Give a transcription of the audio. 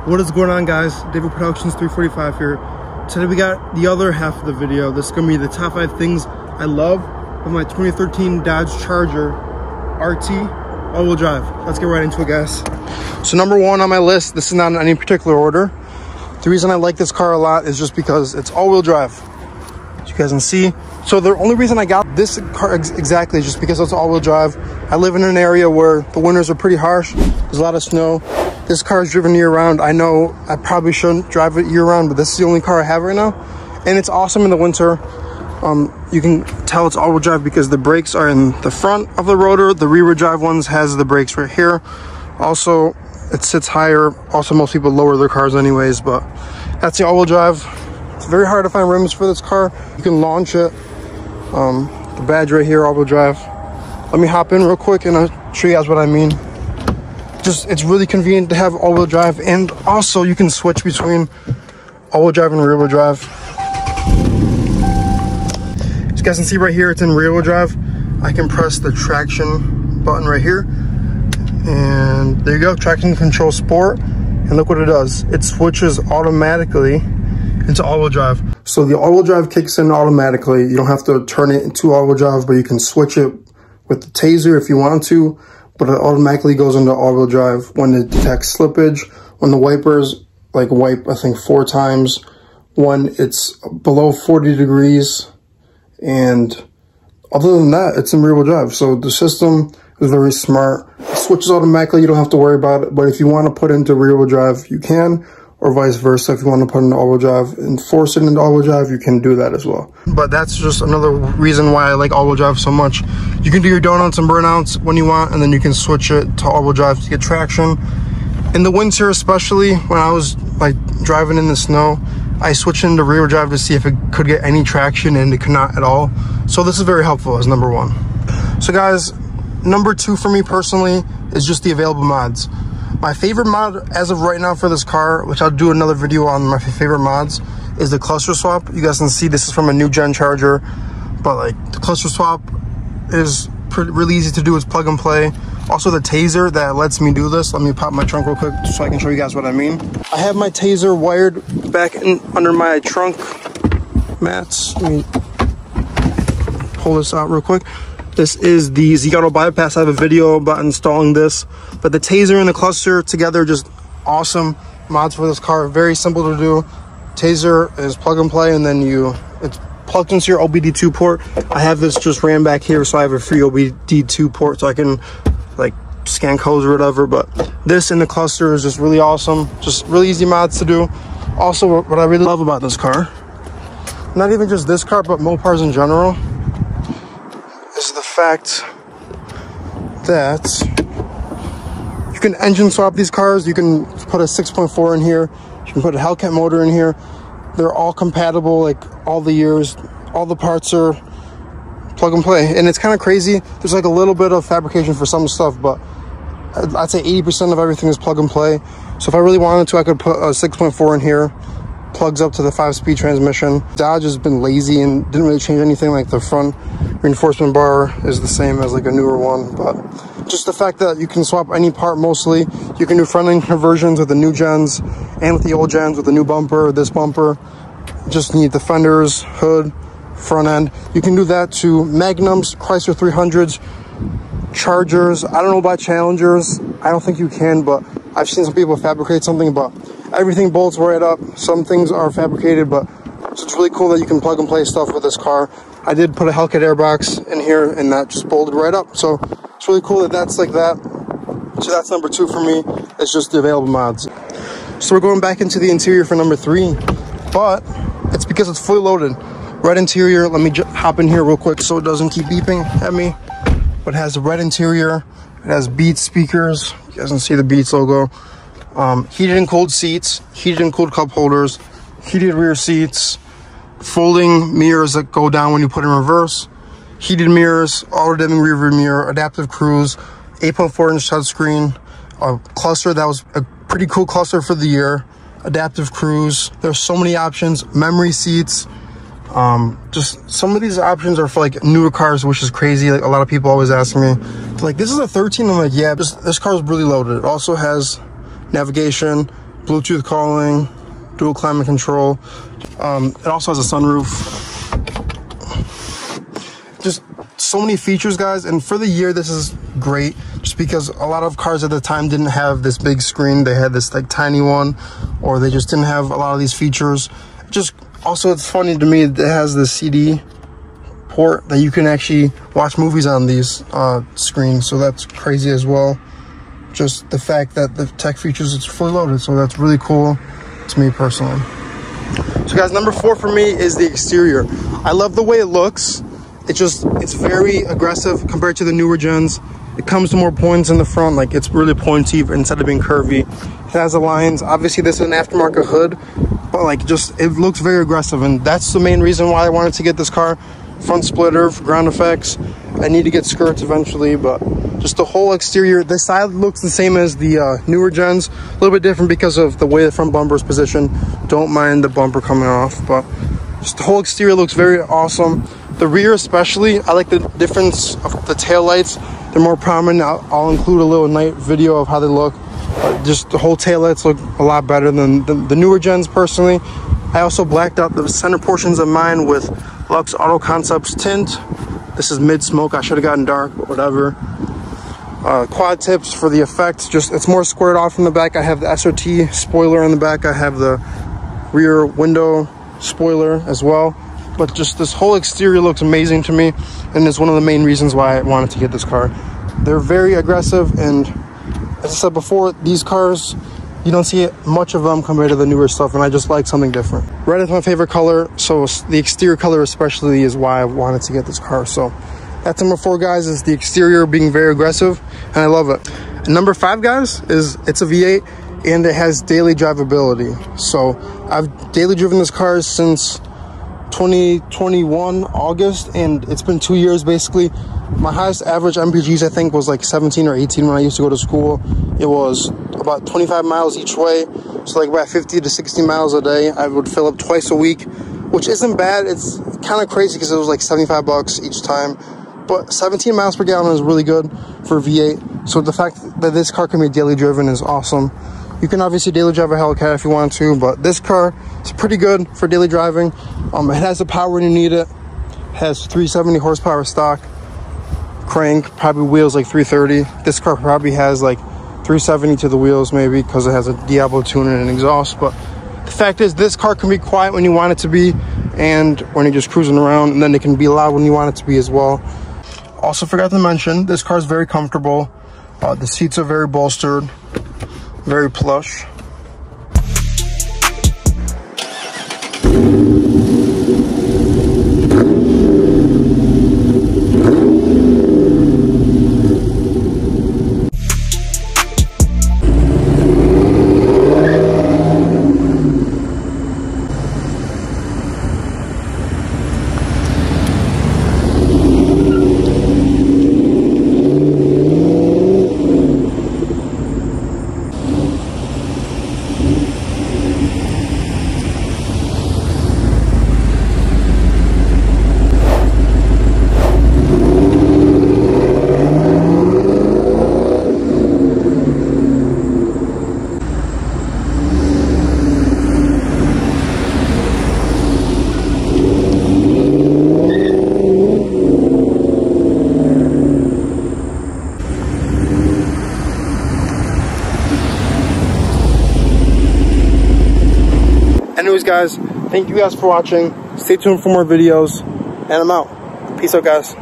What is going on, guys? David Productions 345 here. Today we got the other half of the video. This is going to be the top 5 things I love with my 2013 Dodge Charger RT all-wheel drive. Let's get right into it, guys. So number 1 on my list, this is not in any particular order. The reason I like this car a lot is just because it's all-wheel drive, as you guys can see. So the only reason I got this car exactly is just because it's all-wheel drive. I live in an area where the winters are pretty harsh. There's a lot of snow. This car is driven year-round. I know I probably shouldn't drive it year-round, but this is the only car I have right now. And it's awesome in the winter. You can tell it's all-wheel drive because the brakes are in the front of the rotor. The rear-wheel drive ones has the brakes right here. Also, it sits higher. Also, most people lower their cars anyways, but that's the all-wheel drive. It's very hard to find rims for this car. You can launch it. The badge right here, all-wheel drive. Let me hop in real quick and I'll show you guys what I mean. It's really convenient to have all-wheel drive, and also you can switch between all-wheel drive and rear-wheel drive. As you guys can see right here, it's in rear-wheel drive. I can press the traction button right here, and there you go, traction control sport, and look what it does. It switches automatically into all-wheel drive. So the all-wheel drive kicks in automatically. You don't have to turn it into all-wheel drive, but you can switch it with the taser if you want to. But it automatically goes into all-wheel drive when it detects slippage, when the wipers wipe, I think 4 times, when it's below 40 degrees, and other than that, it's in rear-wheel drive. So the system is very smart. It switches automatically, you don't have to worry about it, but if you want to put into rear-wheel drive, you can, or vice versa. If you want to put into all-wheel drive and force it into all-wheel drive, you can do that as well. But that's just another reason why I like all-wheel drive so much. You can do your donuts and burnouts when you want, and then you can switch it to all-wheel drive to get traction. In the winter, especially when I was driving in the snow, I switched into rear-wheel drive to see if it could get any traction, and it could not at all. So this is very helpful as number 1. So guys, number 2 for me personally is just the available mods. My favorite mod as of right now for this car, which I'll do another video on my favorite mods, is the cluster swap. You guys can see this is from a new gen Charger, but the cluster swap is really easy to do. It's plug and play. Also the taser that lets me do this. Let me pop my trunk real quick so I can show you guys what I mean. I have my taser wired back under my trunk mats. Let me pull this out real quick. This is the Z-Auto bypass. I have a video about installing this, but the taser and the cluster together, just awesome mods for this car. Very simple to do. Taser is plug and play, and then it's plugged into your OBD2 port. I have this just ran back here, so I have a free OBD2 port, so I can scan codes or whatever. But this and the cluster is just really awesome. Just really easy mods to do. Also, what I really love about this car, not even just this car, but Mopars in general, is the fact that you can engine swap these cars. You can put a 6.4 in here. You can put a Hellcat motor in here. They're all compatible, all the years. All the parts are plug and play. And it's kind of crazy. There's a little bit of fabrication for some stuff, but I'd say 80% of everything is plug and play. So if I really wanted to, I could put a 6.4 in here. Plugs up to the 5-speed transmission. Dodge has been lazy and didn't really change anything. The front reinforcement bar is the same as a newer one, but just the fact that you can swap any part mostly. You can do front end conversions with the new gens and with the old gens, with the new bumper, this bumper. Just need the fenders, hood, front end. You can do that to Magnums, Chrysler 300s, Chargers. I don't know about Challengers. I don't think you can, but I've seen some people fabricate something, but everything bolts right up. Some things are fabricated, but it's really cool that you can plug and play stuff with this car. I did put a Hellcat airbox in here, and that just bolted right up. So it's really cool that that's like that. So that's number 2 for me. It's just the available mods. So we're going back into the interior for number 3, but it's because it's fully loaded. Red interior. Let me hop in here real quick so it doesn't keep beeping at me. But it has the red interior. It has Beats speakers. You guys can see the Beats logo. Heated and cooled seats, heated and cooled cup holders, heated rear seats, folding mirrors that go down when you put in reverse, heated mirrors, auto dimming rear view mirror, adaptive cruise, 8.4-inch touchscreen, a cluster that was a pretty cool cluster for the year, adaptive cruise. There's so many options, memory seats. Just some of these options are for like newer cars, which is crazy. Like a lot of people always ask me, like, this is a 13. I'm like, yeah, this car is really loaded. It also has navigation, Bluetooth calling, dual climate control. It also has a sunroof. Just so many features, guys. And for the year, this is great, just because a lot of cars at the time didn't have this big screen. They had this like tiny one, or they just didn't have a lot of these features. Just also, it's funny to me, it has the CD port that you can actually watch movies on these screens. So that's crazy as well. Just the fact that the tech features, it's fully loaded. So that's really cool to me personally. So guys, number 4 for me is the exterior. I love the way it looks. It's very aggressive compared to the newer gens. It comes to more points in the front, like it's really pointy instead of being curvy. It has the lines. Obviously this is an aftermarket hood, but like just, it looks very aggressive, and that's the main reason why I wanted to get this car. Front splitter for ground effects. I need to get skirts eventually, but just the whole exterior, the side looks the same as the newer gens, a little bit different because of the way the front bumper is positioned. Don't mind the bumper coming off, but just the whole exterior looks very awesome. The rear especially, I like the difference of the taillights. They're more prominent. I'll include a little night video of how they look. Just the whole taillights look a lot better than the newer gens personally. I also blacked out the center portions of mine with Lux Auto Concepts tint. This is mid-smoke. I should have gotten dark, but whatever. Quad tips for the effect. Just, it's more squared off in the back. I have the SOT spoiler in the back. I have the rear window spoiler as well. But just this whole exterior looks amazing to me, and it's one of the main reasons why I wanted to get this car. They're very aggressive, and as I said before, these cars, you don't see much of them compared to the newer stuff, and I just like something different. Red is my favorite color, so the exterior color especially is why I wanted to get this car. So that's number 4, guys, is the exterior being very aggressive, and I love it. And number 5, guys, is it's a V8, and it has daily drivability. So I've daily driven this car since 2021 August, and it's been 2 years basically. My highest average MPGs I think was like 17 or 18 when I used to go to school. It was about 25 miles each way, so like about 50 to 60 miles a day. I would fill up twice a week, which isn't bad. It's kind of crazy because it was like 75 bucks each time, but 17 miles per gallon is really good for V8. So the fact that this car can be daily driven is awesome. You can obviously daily drive a Hellcat if you want to, but this car is pretty good for daily driving. It has the power when you need it. It has 370 horsepower stock. Crank, probably wheels like 330. This car probably has like 370 to the wheels maybe, because it has a Diablo tuner and an exhaust. But the fact is, this car can be quiet when you want it to be, and when you're just cruising around, and then it can be loud when you want it to be as well. Also forgot to mention, this car is very comfortable. The seats are very bolstered, very plush. Anyways, guys, thank you guys for watching. Stay tuned for more videos, and I'm out. Peace out, guys.